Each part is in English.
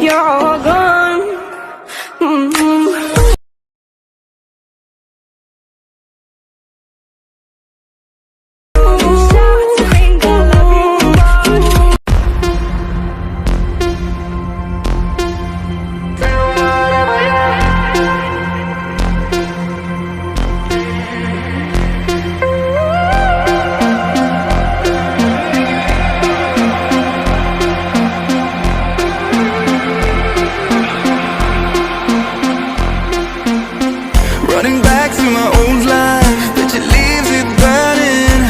you're all gone. Running back to my old life, but it leaves it burning.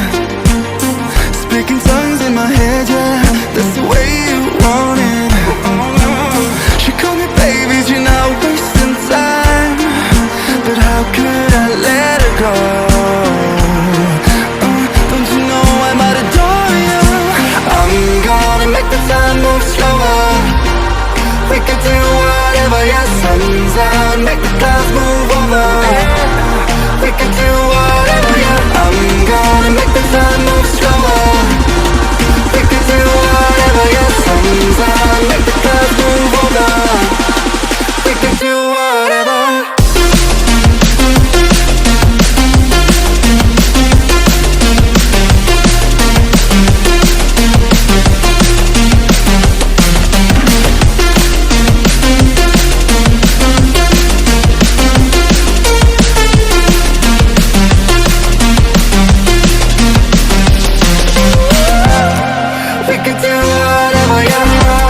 Speaking tongues in my head, yeah, that's the way you want it. She called me baby, you're not wasting time, but how could I let her go? Don't you know I might adore you? I'm gonna make the time move slower. We could do whatever, yeah, sun's out, make the clouds move over. We could do whatever, yeah. I'm gonna make the time move slower. We could do whatever, yeah, sun's out, make the clouds move over. We could do whatever. We could do whatever, yeah.